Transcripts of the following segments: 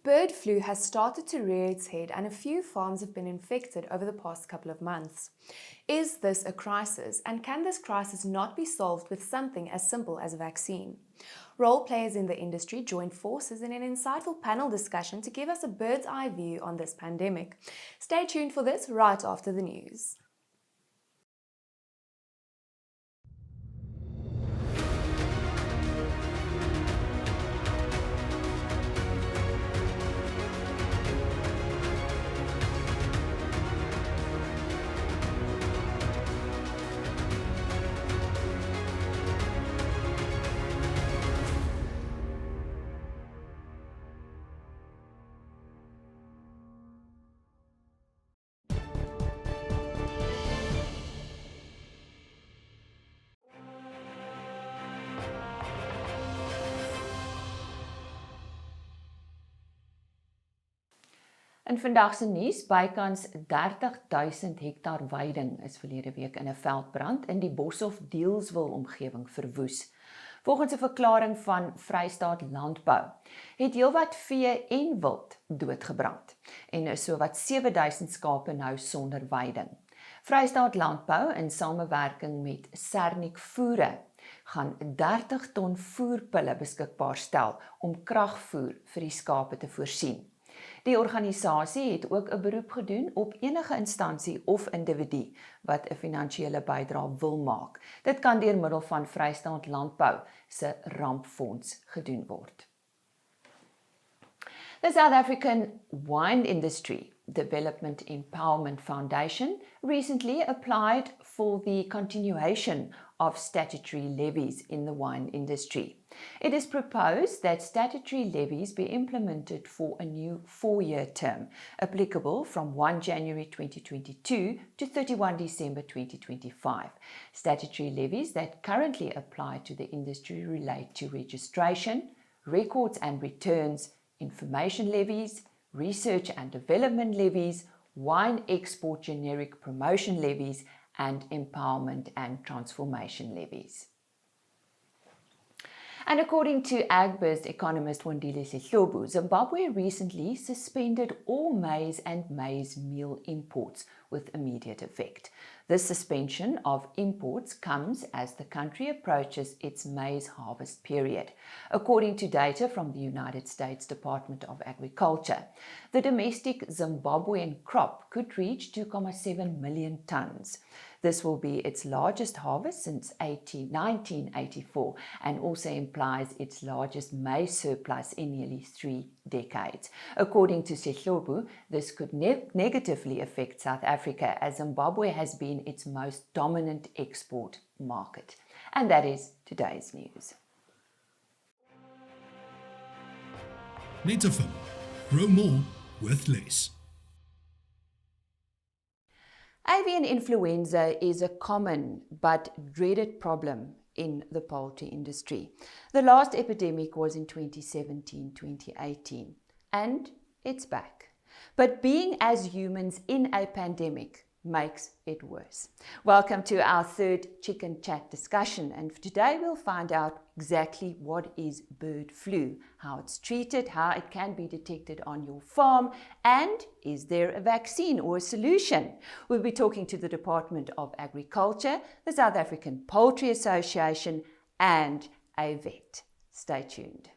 Bird flu has started to rear its head and a few farms have been infected over the past couple of months. Is this a crisis, and can this crisis not be solved with something as simple as a vaccine? Role players in the industry joined forces in an insightful panel discussion to give us a bird's eye view on this pandemic. Stay tuned for this right after the news. In vandag se nuus, bykans 30,000 hektaar weiding is verlede week in 'n veldbrand in die Boshoff Deelswil omgewing verwoes. Volgens 'n verklaring van Vrystaat Landbou het heelwat vee en wild doodgebrand en sowat 7,000 skape nou sonder weiding. Vrystaat Landbou in samewerking met Sernik Voere gaan 30 ton voerpille beskikbaar stel om kragvoer vir die skape te voorsien. Die organisasie het ook 'n beroep gedoen op enige instansie of individu wat 'n finansiële bydrae wil maak. Dit kan deur middel van Vrystaat Landbou se rampfonds gedoen word. The South African Wine Industry Development Empowerment Foundation recently applied for the continuation of statutory levies in the wine industry. It is proposed that statutory levies be implemented for a new 4-year term, applicable from 1 January 2022 to 31 December 2025. Statutory levies that currently apply to the industry relate to registration, records and returns, information levies, research and development levies, wine export generic promotion levies, and empowerment and transformation levies. And according to Agbiz economist Wandile Sehlobo, Zimbabwe recently suspended all maize and maize meal imports with immediate effect. This suspension of imports comes as the country approaches its maize harvest period. According to data from the United States Department of Agriculture, the domestic Zimbabwean crop could reach 2.7 million tons. This will be its largest harvest since 1984 and also implies its largest maize surplus in nearly 3 decades. According to Sehlobo, this could negatively affect South Africa as Zimbabwe has been its most dominant export market. And that is today's news. Netafim. Grow more with less. Avian influenza is a common but dreaded problem in the poultry industry. The last epidemic was in 2017-2018, and it's back. But being as humans in a pandemic makes it worse. Welcome to our third Chicken Chat discussion, and today we'll find out exactly what is bird flu, how it's treated, how it can be detected on your farm, and is there a vaccine or a solution? We'll be talking to the Department of Agriculture, the South African Poultry Association, and a vet. Stay tuned.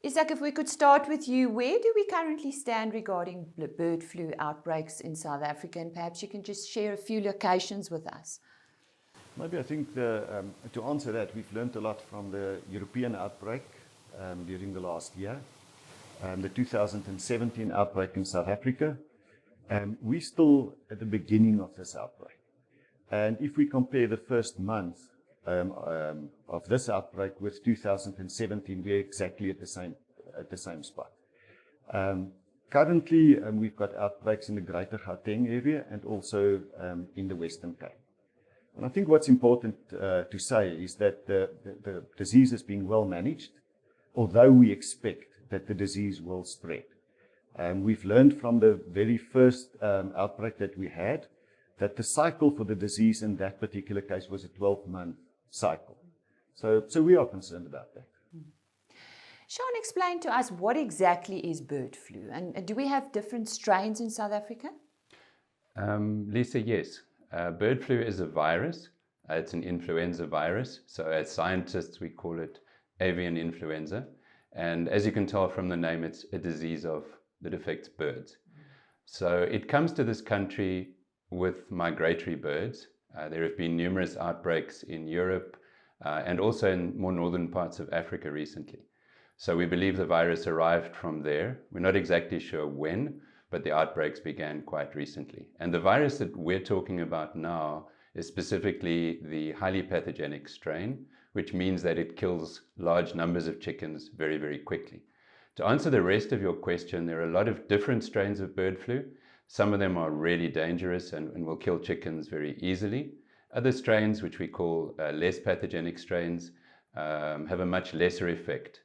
Isaac, if we could start with you, where do we currently stand regarding bird flu outbreaks in South Africa? And perhaps you can just share a few locations with us. Maybe I think to answer that, we've learned a lot from the European outbreak during the last year, the 2017 outbreak in South Africa. We're still at the beginning of this outbreak. And if we compare the first month of this outbreak with 2017, we're exactly at the same spot. Currently, we've got outbreaks in the Greater Gauteng area and also in the Western Cape. And I think what's important to say is that the disease is being well managed, although we expect that the disease will spread. We've learned from the very first outbreak that we had that the cycle for the disease in that particular case was a 12-month cycle. So we are concerned about that. Sean, explain to us what exactly is bird flu, and do we have different strains in South Africa? Lisa, yes. Bird flu is a virus. It's an influenza virus. So as scientists, we call it avian influenza. And as you can tell from the name, it's a disease that affects birds. So it comes to this country with migratory birds. There have been numerous outbreaks in Europe and also in more northern parts of Africa recently. So we believe the virus arrived from there. We're not exactly sure when, but the outbreaks began quite recently. And the virus that we're talking about now is specifically the highly pathogenic strain, which means that it kills large numbers of chickens very, very quickly. To answer the rest of your question, there are a lot of different strains of bird flu. Some of them are really dangerous and will kill chickens very easily. Other strains, which we call less pathogenic strains, have a much lesser effect.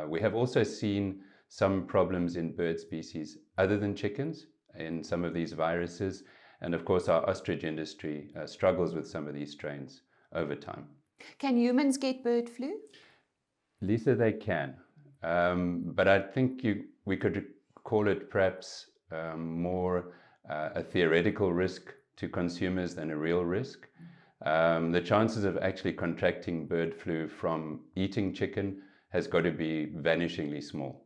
We have also seen some problems in bird species other than chickens in some of these viruses. And of course, our ostrich industry struggles with some of these strains over time. Can humans get bird flu? Lisa, they can. But I think we could call it perhaps more a theoretical risk to consumers than a real risk. The chances of actually contracting bird flu from eating chicken has got to be vanishingly small.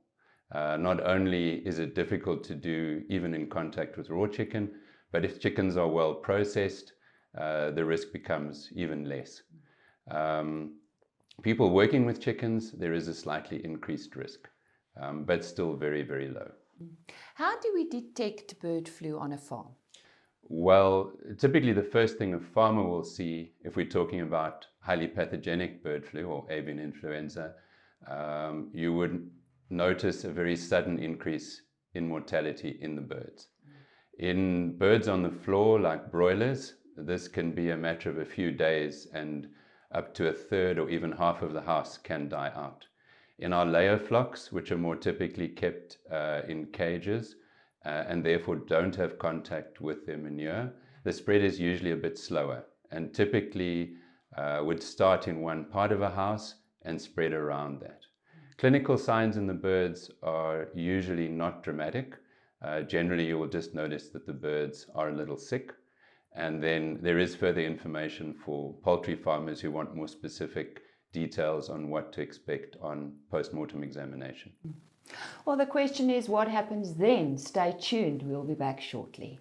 Not only is it difficult to do even in contact with raw chicken, but if chickens are well processed, the risk becomes even less. People working with chickens, there is a slightly increased risk, but still very, very low. How do we detect bird flu on a farm? Well, typically the first thing a farmer will see, if we're talking about highly pathogenic bird flu or avian influenza, you would notice a very sudden increase in mortality in the birds. In birds on the floor, like broilers, this can be a matter of a few days, and up to a third or even half of the house can die out. In our layer flocks, which are more typically kept in cages and therefore don't have contact with their manure, the spread is usually a bit slower and typically would start in one part of a house and spread around that. Clinical signs in the birds are usually not dramatic. Generally, you will just notice that the birds are a little sick. And then there is further information for poultry farmers who want more specific details on what to expect on post-mortem examination. Well, the question is, what happens then? Stay tuned. We'll be back shortly.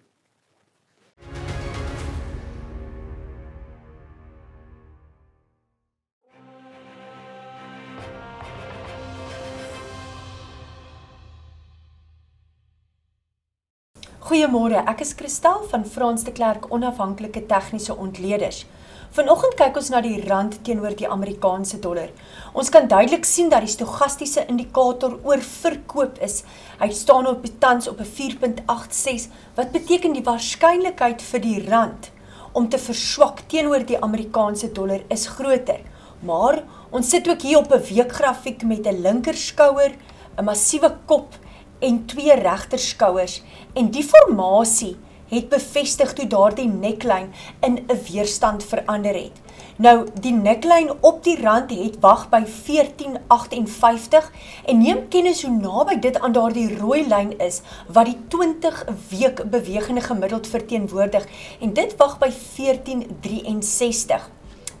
Goeiemôre, ek is Christel van Frans de Klerk Onafhanklike Tegniese Ontleeders. Vanoggend kyk ons na die rand teenoor die Amerikaanse dollar. Ons kan duidelik sien dat die stochastiese indikator oorverkoop is. Hy staan tans op 'n 4.86, wat beteken die waarskynlikheid vir die rand om te verswak teenoor die Amerikaanse dollar is groter. Maar ons sit ook hier op 'n weekgrafiek met 'n linkerskouer, 'n massiewe kop en twee regterskouers, en die formasie het bevestig toe daardie neckline in 'n weerstand verander het. Nou, die neckline op die rand het wag by 14.58 en neem kennis hoe naby dit aan daardie rooi lyn is wat die 20 week bewegende gemiddeld verteenwoordig, en dit wag by 14.63.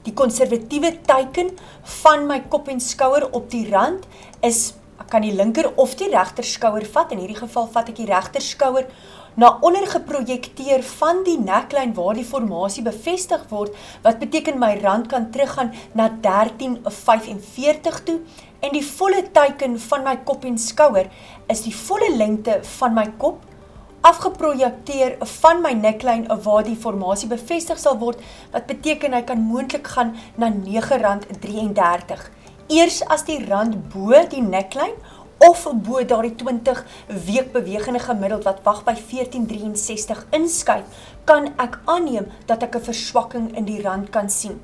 Die konservatiewe teiken van my kop en skouer op die rand is, ek kan die linker of die regterskouer vat, in hierdie geval vat ek die regterskouer, na onder geprojekteer van die neckline waar die formasie bevestig word, wat beteken my rand kan teruggaan na 13.45 toe, en die volle teiken van my kop en skouer is die volle lengte van my kop, afgeprojekteer van my neckline waar die formasie bevestig sal word, wat beteken hy kan moontlik gaan na R9.33. Eers as die rand bo die neckline of bo daardie 20 week bewegende gemiddeld wat wag by 1463 inskuif, kan ek aanneem dat ek 'n verswakking in die rand kan sien.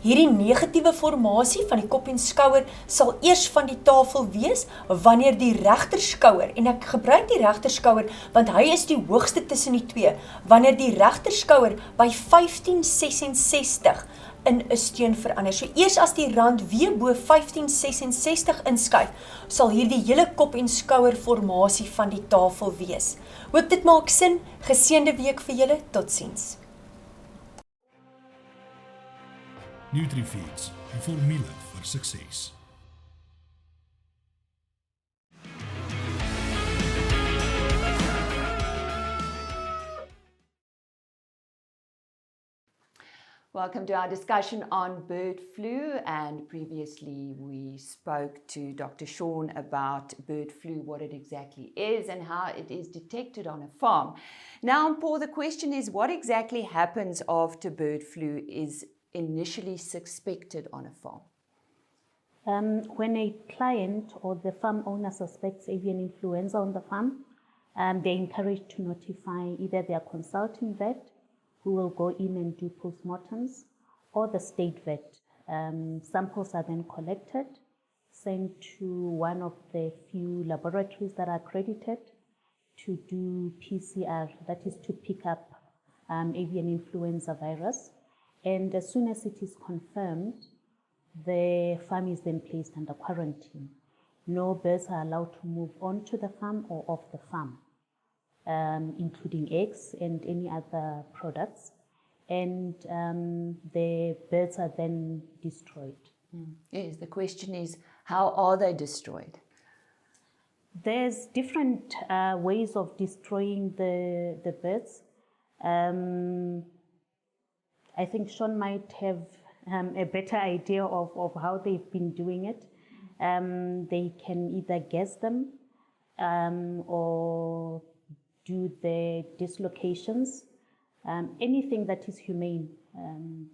Hierdie negatiewe formasie van die kop en skouer sal eers van die tafel wees wanneer die regterskouer, en ek gebruik die regterskouer want hy is die hoogste tussen die twee, wanneer die regterskouer by 1566 in 'n steun verander. So eers as die rand weer bo 1566 inskuif, sal hierdie hele kop en skouer formasie van die tafel wees. Hoop dit maak sin. Geseënde week vir julle. Totsiens. NutriFeeds, die formule vir sukses. Welcome to our discussion on bird flu, and previously we spoke to Dr. Sean about bird flu, what it exactly is and how it is detected on a farm. Now, Paul, the question is, what exactly happens after bird flu is initially suspected on a farm? When a client or the farm owner suspects avian influenza on the farm, they're encouraged to notify either their consulting vet, who will go in and do postmortems, or the state vet. Samples are then collected, sent to one of the few laboratories that are accredited to do PCR, that is to pick up avian influenza virus. And as soon as it is confirmed, the farm is then placed under quarantine. No birds are allowed to move onto the farm or off the farm, including eggs and any other products. And the birds are then destroyed. Yes, the question is, how are they destroyed? There's different ways of destroying the birds. I think Sean might have a better idea of how they've been doing it. They can either gas them or do the dislocations, anything that is humane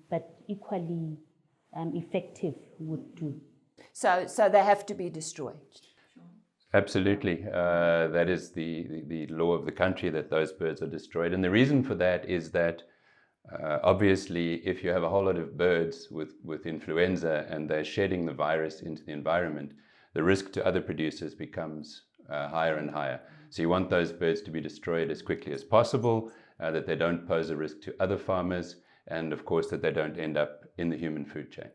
but equally effective would do. So they have to be destroyed. Absolutely. That is the law of the country, that those birds are destroyed. And the reason for that is that obviously, if you have a whole lot of birds with influenza and they're shedding the virus into the environment, the risk to other producers becomes higher and higher. So you want those birds to be destroyed as quickly as possible, that they don't pose a risk to other farmers, and of course that they don't end up in the human food chain.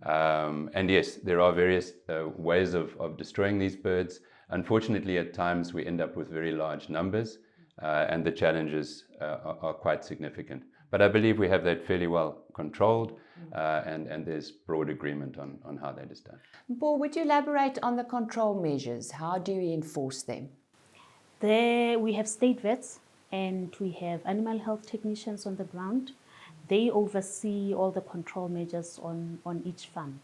And yes, there are various ways of destroying these birds. Unfortunately, at times we end up with very large numbers, and the challenges are quite significant. But I believe we have that fairly well controlled, and there's broad agreement on how that is done. Paul, would you elaborate on the control measures? How do you enforce them? We have state vets and we have animal health technicians on the ground. They oversee all the control measures on each farm.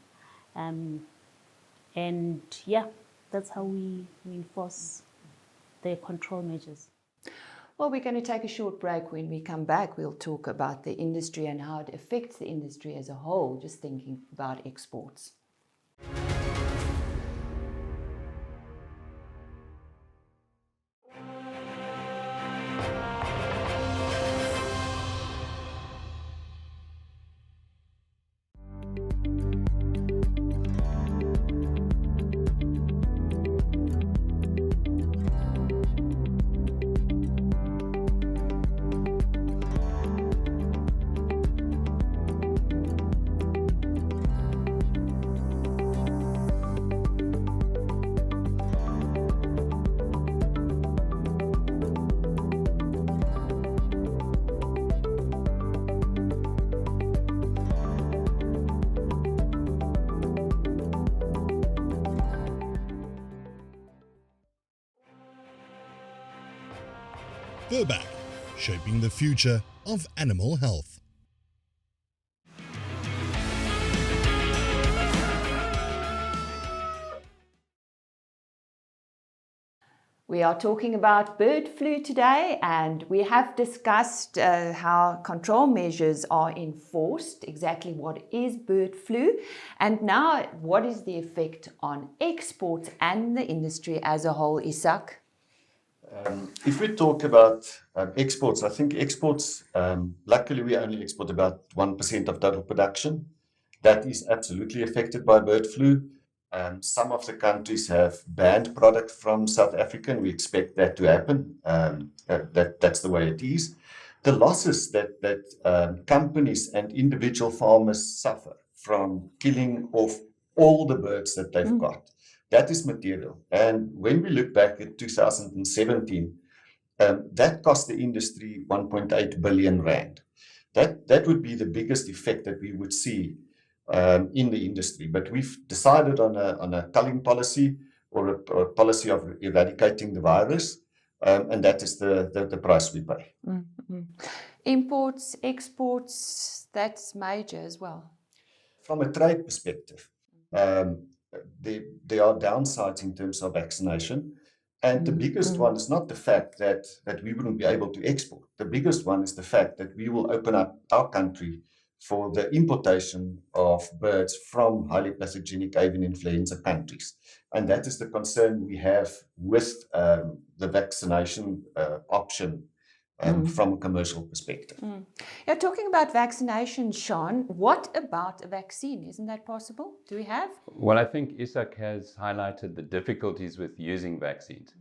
And yeah, that's how we enforce the control measures. Well, we're going to take a short break. When we come back, we'll talk about the industry and how it affects the industry as a whole, just thinking about exports. Burback, shaping the future of animal health. We are talking about bird flu today, and we have discussed how control measures are enforced, exactly what is bird flu, and now what is the effect on exports and the industry as a whole, Isak? If we talk about exports, I think exports, luckily we only export about 1% of total production. That is absolutely affected by bird flu. Some of the countries have banned product from South Africa, and we expect that to happen. That's the way it is. The losses that companies and individual farmers suffer from killing off all the birds that they've got, that is material. And when we look back at 2017, that cost the industry 1.8 billion rand. That would be the biggest effect that we would see in the industry. But we've decided on a culling policy or a policy of eradicating the virus, and that is the price we pay. Mm-hmm. Imports, exports, that's major as well. From a trade perspective, there are downsides in terms of vaccination. And the biggest one is not the fact that we wouldn't be able to export. The biggest one is the fact that we will open up our country for the importation of birds from highly pathogenic avian influenza countries. And that is the concern we have with the vaccination option from a commercial perspective. You're talking about vaccination, Sean. What about a vaccine? Isn't that possible? Do we have? Well, I think Isak has highlighted the difficulties with using vaccines.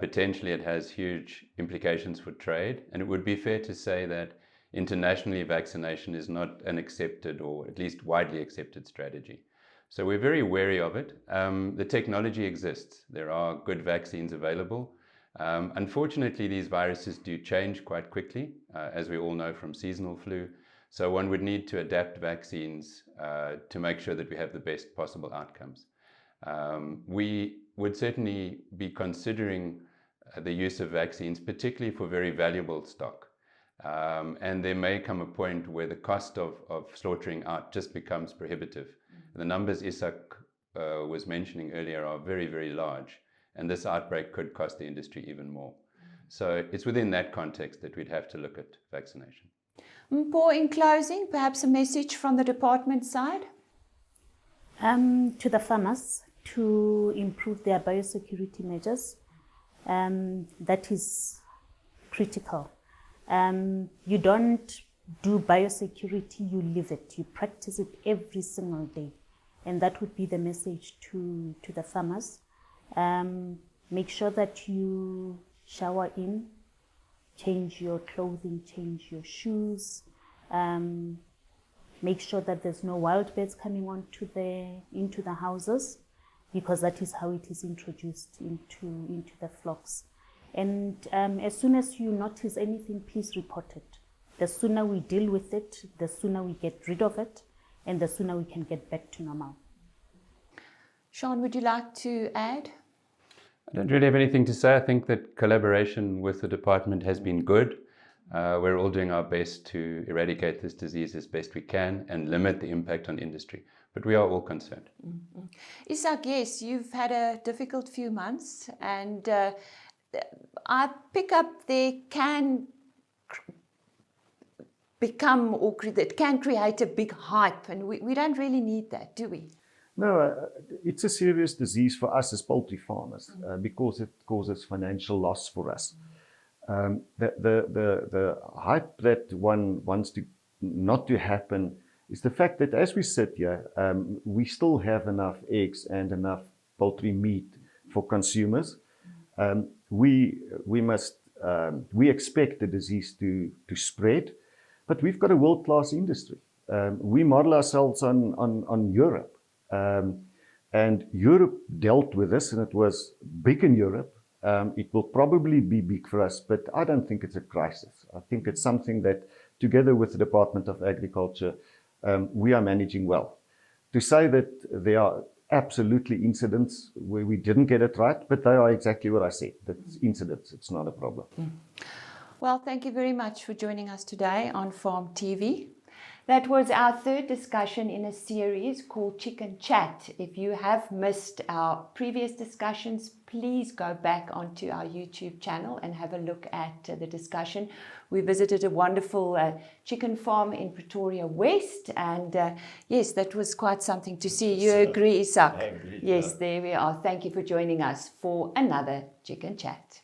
Potentially it has huge implications for trade, and it would be fair to say that internationally vaccination is not an accepted or at least widely accepted strategy. So we're very wary of it. The technology exists. There are good vaccines available. Unfortunately, these viruses do change quite quickly, as we all know from seasonal flu. So one would need to adapt vaccines to make sure that we have the best possible outcomes. We would certainly be considering the use of vaccines, particularly for very valuable stock. And there may come a point where the cost of slaughtering out just becomes prohibitive. The numbers Isak was mentioning earlier are very, very large. And this outbreak could cost the industry even more. So it's within that context that we'd have to look at vaccination. Paul, in closing, perhaps a message from the department side? To the farmers to improve their biosecurity measures. That is critical. You don't do biosecurity, you live it. You practice it every single day. And that would be the message to the farmers. Make sure that you shower in, change your clothing, change your shoes. Make sure that there's no wild birds coming into the houses, because that is how it is introduced into the flocks. And as soon as you notice anything, please report it. The sooner we deal with it, the sooner we get rid of it, and the sooner we can get back to normal. Sean, would you like to add? I don't really have anything to say. I think that collaboration with the department has been good. We're all doing our best to eradicate this disease as best we can and limit the impact on industry. But we are all concerned. Mm-hmm. Isak, yes, you've had a difficult few months, and I pick up there can become, or it can create a big hype, and we don't really need that, do we? No, it's a serious disease for us as poultry farmers because it causes financial loss for us. The hype that one wants to not to happen is the fact that as we sit here, we still have enough eggs and enough poultry meat for consumers. We expect the disease to spread, but we've got a world-class industry. We model ourselves on Europe. And Europe dealt with this, and it was big in Europe. It will probably be big for us, but I don't think it's a crisis. I think it's something that, together with the Department of Agriculture, we are managing well. To say that there are absolutely incidents where we didn't get it right, but they are exactly what I said. That's incidents. It's not a problem. Well, thank you very much for joining us today on Farm TV. That was our third discussion in a series called Chicken Chat. If you have missed our previous discussions, please go back onto our YouTube channel and have a look at the discussion. We visited a wonderful chicken farm in Pretoria West, and yes, that was quite something to see. You agree, Isak? I agree, Yes, yeah. there we are. Thank you for joining us for another Chicken Chat.